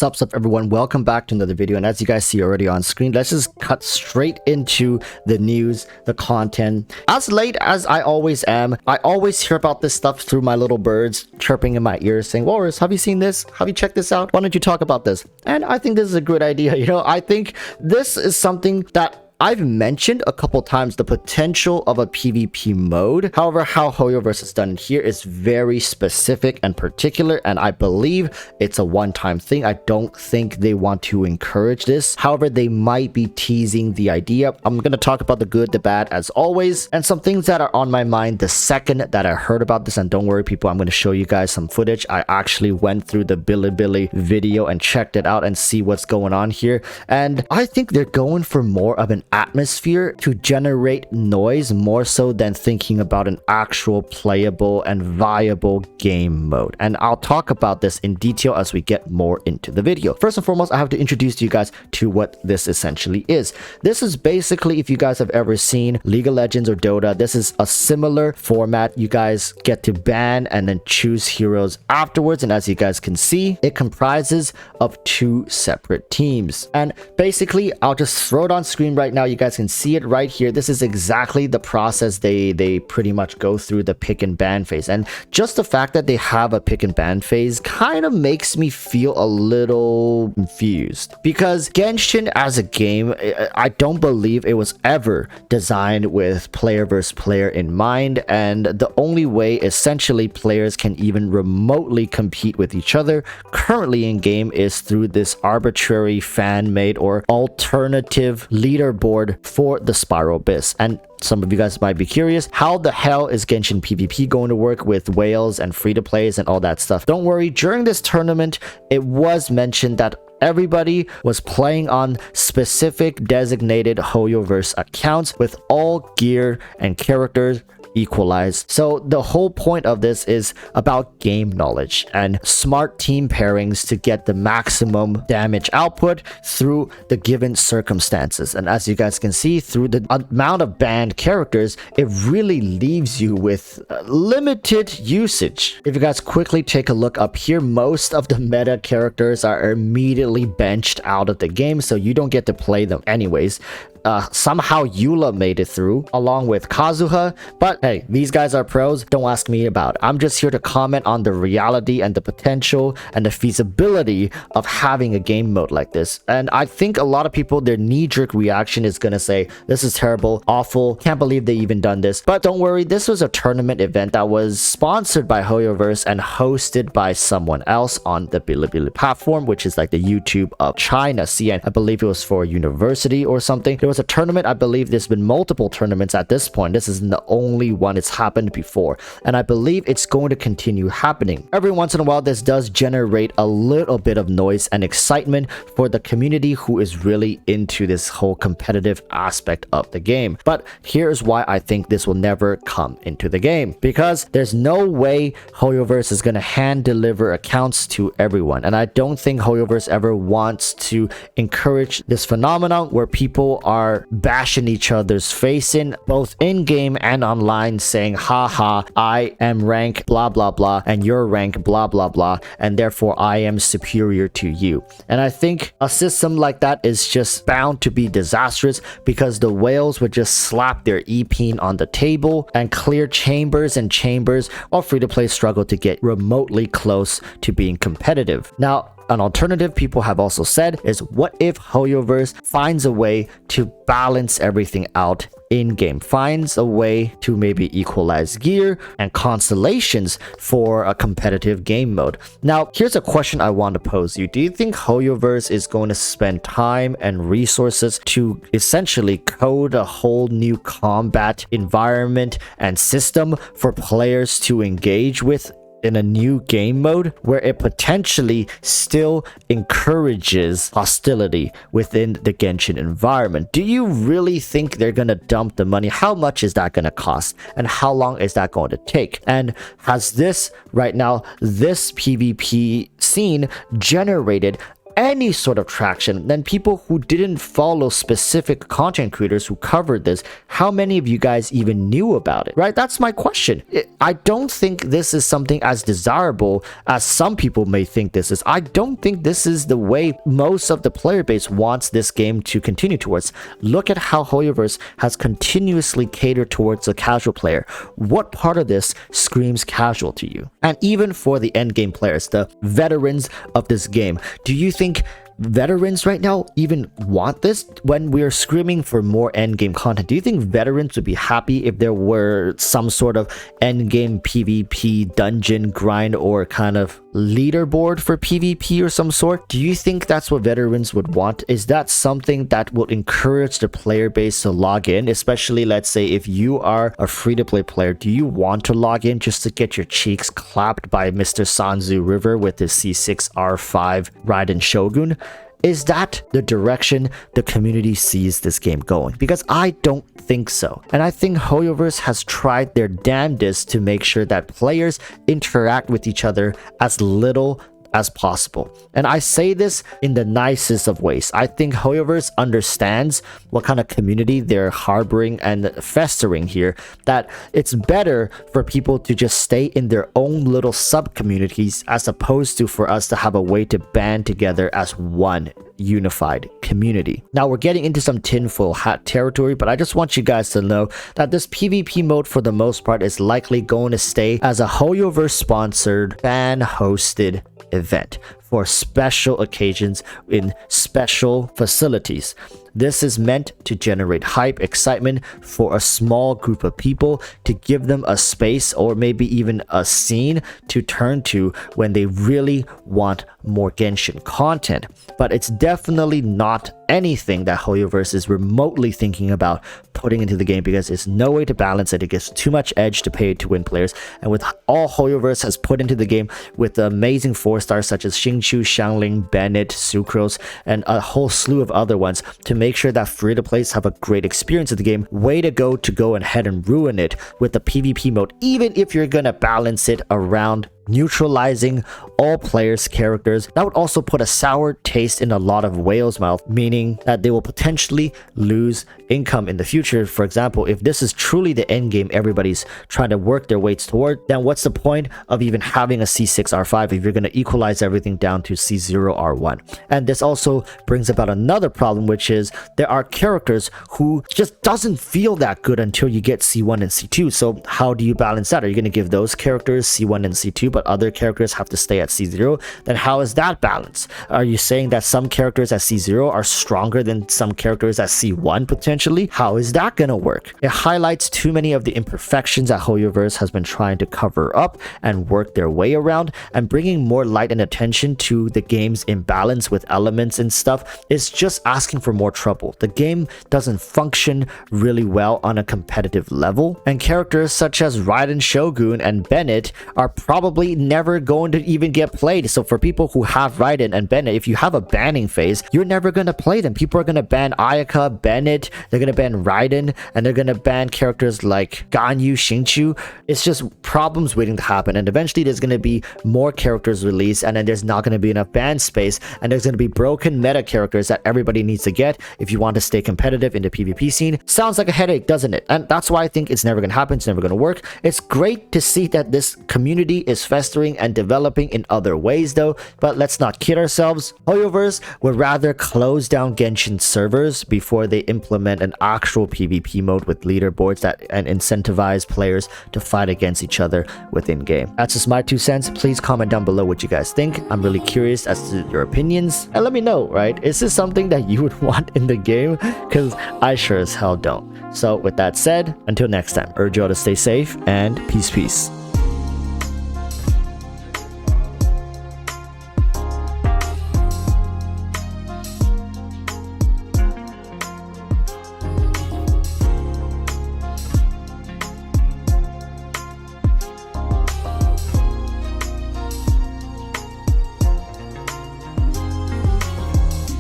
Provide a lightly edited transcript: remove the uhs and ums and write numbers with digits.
What's up everyone, welcome back to another video. And as you guys see already on screen, let's just cut straight into the news, the content. As late as I always am, I always hear about this stuff through my little birds chirping in my ears saying, Walrus, have you seen this? Have you checked this out? Why don't you talk about this? And I think this is a good idea. I think this is something that I've mentioned a couple times, the potential of a PvP mode. However, how Hoyoverse is done here is very specific and particular, and I believe it's a one-time thing. I don't think they want to encourage this. However, they might be teasing the idea. I'm going to talk about the good, the bad, as always, and some things that are on my mind the second that I heard about this. And don't worry, people, I'm going to show you guys some footage. I actually went through the Bilibili video and checked it out and see what's going on here. And I think they're going for more of an atmosphere to generate noise more so than thinking about an actual playable and viable game mode. And I'll talk about this in detail as we get more into the video. First and foremost, I have to introduce you guys to what this essentially is. This is basically, if you guys have ever seen League of Legends or Dota, this is a similar format. You guys get to ban and then choose heroes afterwards. And as you guys can see, it comprises of two separate teams. And basically, I'll just throw it on screen right now. You guys can see it right here. This is exactly the process they pretty much go through, the pick and ban phase. And just the fact that they have a pick and ban phase kind of makes me feel a little confused, because Genshin as a game, I don't believe it was ever designed with player versus player in mind, and the only way essentially players can even remotely compete with each other currently in game is through this arbitrary fan-made or alternative leaderboard for the Spiral Abyss. And some of you guys might be curious, how the hell is Genshin PvP going to work with whales and free-to-plays and all that stuff? Don't worry, during this tournament, it was mentioned that everybody was playing on specific designated Hoyoverse accounts with all gear and characters equalized. So the whole point of this is about game knowledge and smart team pairings to get the maximum damage output through the given circumstances. And as you guys can see, through the amount of banned characters, it really leaves you with limited usage. If you guys quickly take a look up here, most of the meta characters are immediately benched out of the game, so you don't get to play them anyways. Somehow Eula made it through along with Kazuha, but hey, these guys are pros, don't ask me about it. I'm just here to comment on the reality and the potential and the feasibility of having a game mode like this. And I think a lot of people, their knee-jerk reaction is gonna say this is terrible, awful, can't believe they even done this. But don't worry, this was a tournament event that was sponsored by Hoyoverse and hosted by someone else on the Bilibili platform, which is like the YouTube of China. See, I believe it was for a university or something. There was a tournament. I believe there's been multiple tournaments at this point. This isn't the only one. It's happened before, and I believe it's going to continue happening. Every once in a while, this does generate a little bit of noise and excitement for the community who is really into this whole competitive aspect of the game. But here's why I think this will never come into the game, because there's no way Hoyoverse is going to hand deliver accounts to everyone, and I don't think Hoyoverse ever wants to encourage this phenomenon where people are bashing each other's face in, both in-game and online, saying, haha, I am rank blah blah blah and you're rank blah blah blah, and therefore I am superior to you. And I think a system like that is just bound to be disastrous, because the whales would just slap their EP on the table and clear chambers and chambers, while free-to-play struggle to get remotely close to being competitive. Now, an alternative people have also said is, what if Hoyoverse finds a way to balance everything out in-game, finds a way to maybe equalize gear and constellations for a competitive game mode? Now, here's a question I want to pose you. Do you think Hoyoverse is going to spend time and resources to essentially code a whole new combat environment and system for players to engage with in a new game mode, where it potentially still encourages hostility within the Genshin environment? Do you really think they're gonna dump the money? How much is that gonna cost, and how long is that going to take? And has this right now, this PvP scene generated any sort of traction, then people who didn't follow specific content creators who covered this, how many of you guys even knew about it, right? That's my question. I don't think this is something as desirable as some people may think this is. I don't think this is the way most of the player base wants this game to continue towards. Look at how Hoyoverse has continuously catered towards the casual player. What part of this screams casual to you? And even for the endgame players, the veterans of this game, do you think veterans right now even want this? When we're screaming for more endgame content, do you think veterans would be happy if there were some sort of endgame PvP dungeon grind or kind of leaderboard for PvP or some sort? Do you think that's what veterans would want? Is that something that will encourage the player base to log in? Especially, let's say, if you are a free-to-play player, do you want to log in just to get your cheeks clapped by Mr. Sanzu River with his C6R5 Raiden Shogun? Is that the direction the community sees this game going? Because I don't think so. And I think Hoyoverse has tried their damnedest to make sure that players interact with each other as little as possible. And I say this in the nicest of ways. I think Hoyoverse understands what kind of community they're harboring and festering here, that it's better for people to just stay in their own little sub-communities as opposed to for us to have a way to band together as one unified community. Now we're getting into some tinfoil hat territory, but I just want you guys to know that this PvP mode for the most part is likely going to stay as a Hoyoverse sponsored, fan hosted event for special occasions in special facilities. This is meant to generate hype, excitement for a small group of people, to give them a space or maybe even a scene to turn to when they really want more Genshin content. But it's definitely not anything that Hoyoverse is remotely thinking about putting into the game, because there's no way to balance it. It gives too much edge to pay to win players. And with all Hoyoverse has put into the game, with the amazing 4-stars such as Xingqiu, Xiangling, Bennett, Sucrose, and a whole slew of other ones to make sure that free-to-plays have a great experience of the game, way to go ahead and ruin it with the PvP mode, even if you're gonna balance it around neutralizing all players' characters. That would also put a sour taste in a lot of whales' mouth, meaning that they will potentially lose income in the future. For example, if this is truly the end game everybody's trying to work their ways toward, then what's the point of even having a C6R5 if you're going to equalize everything down to C0R1? And this also brings about another problem, which is there are characters who just doesn't feel that good until you get C1 and C2. So how do you balance that? Are you going to give those characters C1 and C2, but other characters have to stay at C0? Then how is that balance? Are you saying that some characters at C0 are stronger than some characters at C1 potentially? How is that gonna work? It highlights too many of the imperfections that Hoyoverse has been trying to cover up and work their way around, and bringing more light and attention to the game's imbalance with elements and stuff is just asking for more trouble. The game doesn't function really well on a competitive level, and characters such as Raiden Shogun and Bennett are probably never going to even get played. So for people who have Raiden and Bennett, if you have a banning phase, you're never going to play them. People are going to ban Ayaka, Bennett, they're going to ban Raiden, and they're going to ban characters like Ganyu, Xingqiu. It's just problems waiting to happen, and eventually there's going to be more characters released, and then there's not going to be enough ban space, and there's going to be broken meta characters that everybody needs to get if you want to stay competitive in the PvP scene. Sounds like a headache, doesn't it? And that's why I think it's never going to happen. It's never going to work. It's great to see that this community is festering and developing in other ways though, but let's not kid ourselves. Hoyoverse would rather close down Genshin servers before they implement an actual PvP mode with leaderboards that and incentivize players to fight against each other within game. That's just my 2 cents. Please comment down below what you guys think. I'm really curious as to your opinions, and let me know, right? Is this something that you would want in the game? Because I sure as hell don't. So with that said, until next time, urge you all to stay safe and peace.